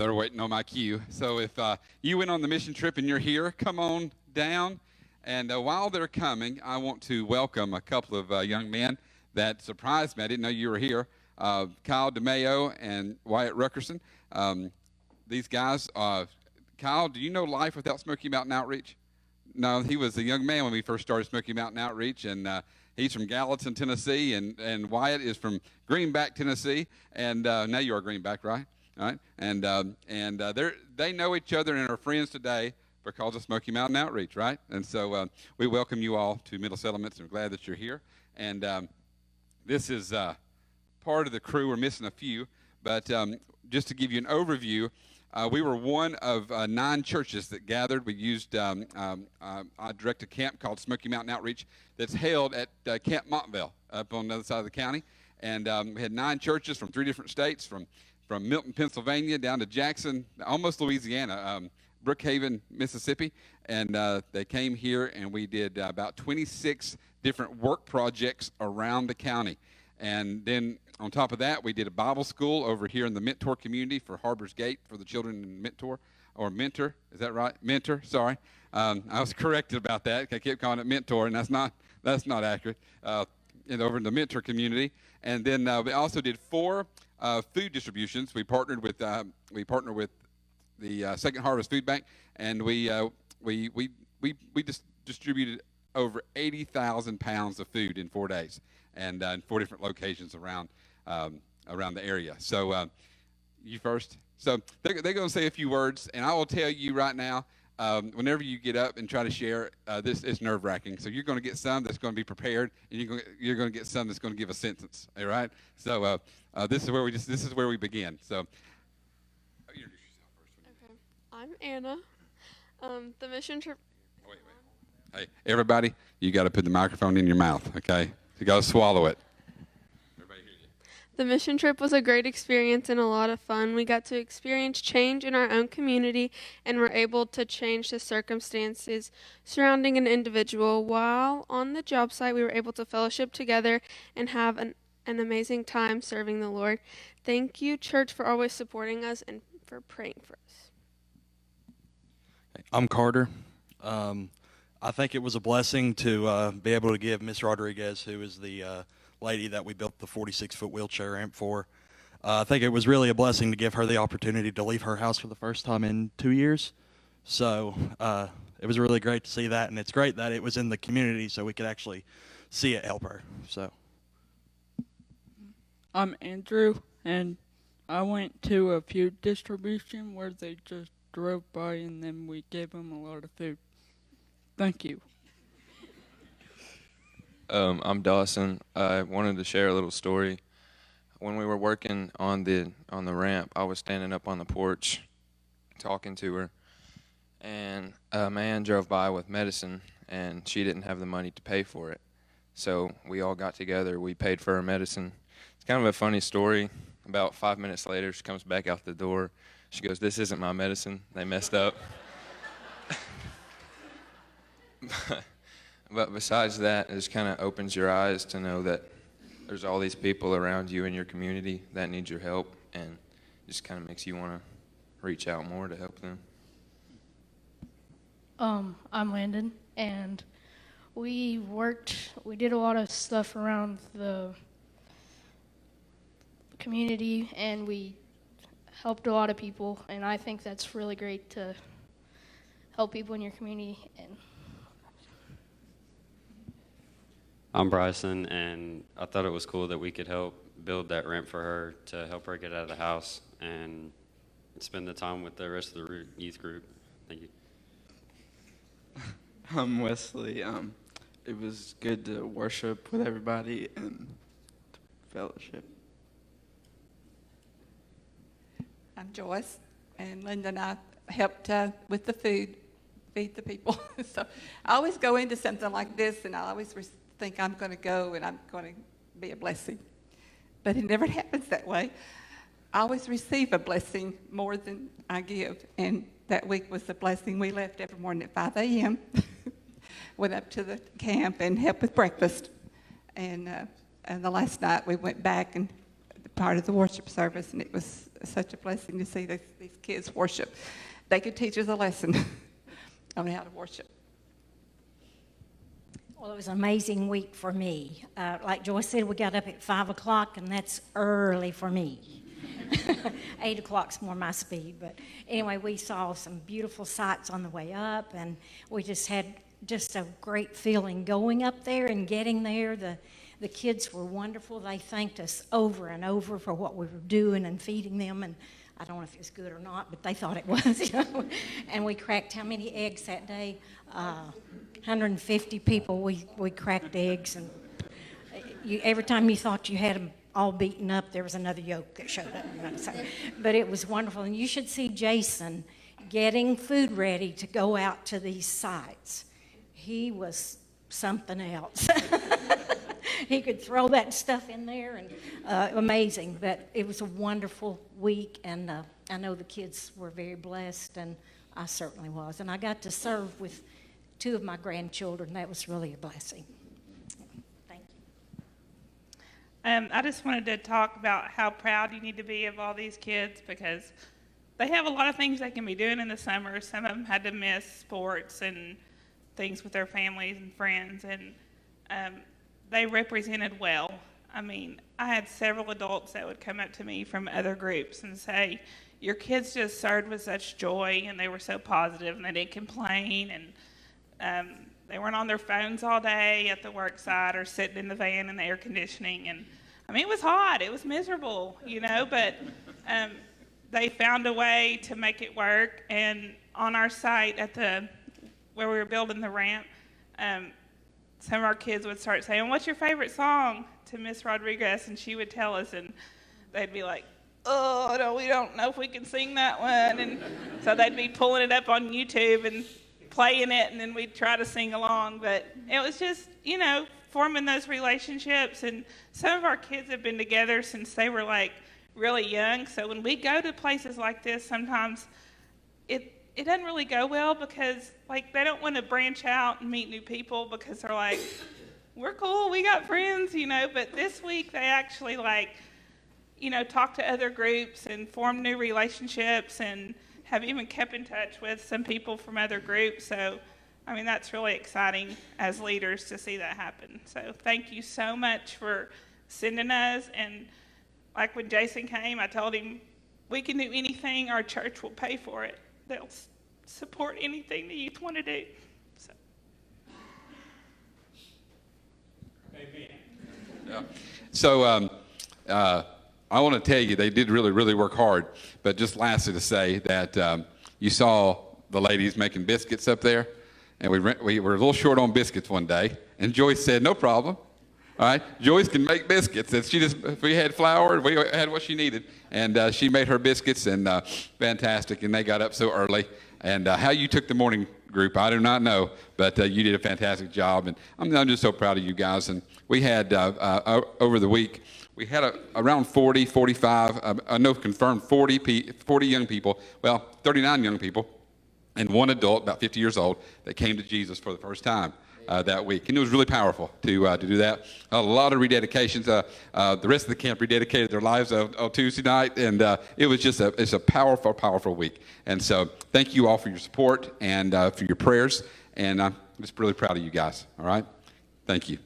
They're waiting on my cue. So if you went on the mission trip and you're here, come on down. And while they're coming, I want to welcome a couple of young men that surprised me. I didn't know you were here. Kyle DeMayo and Wyatt Ruckerson. These guys, Kyle, do you know Life Without Smoky Mountain Outreach? No, he was a young man when we first started Smoky Mountain Outreach, and he's from Gallatin, Tennessee, and Wyatt is from Greenback, Tennessee, and now you are Greenback, right? All right, and they know each other and are friends today because of Smoky Mountain Outreach, right? And so we welcome you all to Middle Settlements, and we're glad that you're here. And this is part of the crew. We're missing a few, but just to give you an overview, we were one of 9 churches that gathered. We used I direct a camp called Smoky Mountain Outreach that's held at Camp Montville up on the other side of the county. And we had 9 churches from 3 different states, from Milton, Pennsylvania, down to Jackson, almost Louisiana, Brookhaven, Mississippi. And they came here, and we did about 26 different work projects around the county. And then on top of that, we did a Bible school over here in the Mentor community for Harbor's Gate for the children in Mentor, or Mentor, is that right? Mentor, sorry. I was corrected about that. I kept calling it Mentor, and that's not accurate. Over in the Mentor community. And then we also did 4 food distributions. We partnered with the Second Harvest Food Bank, and we just distributed over 80,000 pounds of food in 4 days, and in 4 different locations around the area. So you first. So they're going to say a few words, and I will tell you right now, whenever you get up and try to share, this is nerve-wracking. So you're going to get some that's going to be prepared, and you're going to get some that's going to give a sentence. All right. So this is where we begin. So introduce yourself first. Okay. I'm Anna. The mission trip. Wait. Hey, everybody, you got to put the microphone in your mouth. Okay. You got to swallow it. Everybody hear you. The mission trip was a great experience and a lot of fun. We got to experience change in our own community and were able to change the circumstances surrounding an individual. While on the job site, we were able to fellowship together and have an amazing time serving the Lord. Thank you, church, for always supporting us and for praying for us. I'm Carter. I think it was a blessing to be able to give Miss Rodriguez, who is the lady that we built the 46-foot wheelchair ramp for. I think it was really a blessing to give her the opportunity to leave her house for the first time in 2 years. So it was really great to see that, and it's great that it was in the community so we could actually see it help her. So I'm Andrew, and I went to a food distribution where they just drove by and then we gave them a lot of food. Thank you. I'm Dawson. I wanted to share a little story. When we were working on the ramp, I was standing up on the porch talking to her, and a man drove by with medicine, and she didn't have the money to pay for it. So we all got together. We paid for her medicine. It's kind of a funny story. About 5 minutes later, she comes back out the door. She goes, "This isn't my medicine. They messed up." But besides that, it just kind of opens your eyes to know that there's all these people around you in your community that need your help, and just kind of makes you want to reach out more to help them. I'm Landon, and we did a lot of stuff around the community, and we helped a lot of people, and I think that's really great to help people in your community. And I'm Bryson, and I thought it was cool that we could help build that ramp for her to help her get out of the house and spend the time with the rest of the youth group. Thank you. I'm Wesley. It was good to worship with everybody and fellowship. I'm Joyce, and Linda and I helped with the food, feed the people. So I always go into something like this, and I always think I'm going to go and I'm going to be a blessing. But it never happens that way. I always receive a blessing more than I give. And that week was a blessing. We left every morning at 5 a.m., went up to the camp and helped with breakfast. And the last night we went back and part of the worship service, and it was such a blessing to see these kids worship. They could teach us a lesson on how to worship. Well, it was an amazing week for me. Like Joyce said, we got up at 5 o'clock, and that's early for me. 8 o'clock's more my speed. But anyway, we saw some beautiful sights on the way up, and we just had just a great feeling going up there and getting there. The kids were wonderful. They thanked us over and over for what we were doing and feeding them. And I don't know if it was good or not, but they thought it was. And we cracked how many eggs that day? 150 people. We cracked eggs, and every time you thought you had them all beaten up, there was another yolk that showed up. But it was wonderful. And you should see Jason getting food ready to go out to these sites. He was something else. He could throw that stuff in there, and amazing. But it was a wonderful week, and I know the kids were very blessed, and I certainly was. And I got to serve with 2 of my grandchildren. That was really a blessing. Thank you. I just wanted to talk about how proud you need to be of all these kids, because they have a lot of things they can be doing in the summer. Some of them had to miss sports and things with their families and friends, and they represented well. I mean, I had several adults that would come up to me from other groups and say, your kids just served with such joy, and they were so positive, and they didn't complain, and they weren't on their phones all day at the work site or sitting in the van in the air conditioning. And I mean, it was hot, it was miserable, but they found a way to make it work. And on our site where we were building the ramp, some of our kids would start saying, what's your favorite song, to Miss Rodriguez? And she would tell us, and they'd be like, oh, no, we don't know if we can sing that one. And so they'd be pulling it up on YouTube and playing it, and then we'd try to sing along. But it was just, forming those relationships. And some of our kids have been together since they were really young. So when we go to places like this, sometimes it doesn't really go well, because they don't want to branch out and meet new people, because they're like, we're cool, we got friends, But this week they actually talk to other groups and form new relationships, and have even kept in touch with some people from other groups. So, I mean, that's really exciting as leaders to see that happen. So thank you so much for sending us. And when Jason came, I told him, we can do anything, our church will pay for it. They'll support anything the youth want to do. So. Amen. Yeah. So I want to tell you, they did really, really work hard. But just lastly to say that you saw the ladies making biscuits up there, and we were a little short on biscuits one day, and Joyce said, no problem. All right, Joyce can make biscuits. And we had flour, we had what she needed, and she made her biscuits, and fantastic. And they got up so early. And how you took the morning group, I do not know, but you did a fantastic job. And I'm just so proud of you guys. And we had over the week, we had around 40, 45, I know confirmed 40 young people, well, 39 young people, and one adult, about 50 years old, that came to Jesus for the first time. That week, and it was really powerful to do that. A lot of rededications. The rest of the camp rededicated their lives on Tuesday night, and it was just it's a powerful, powerful week. And so, thank you all for your support and for your prayers. And I'm just really proud of you guys. All right, thank you.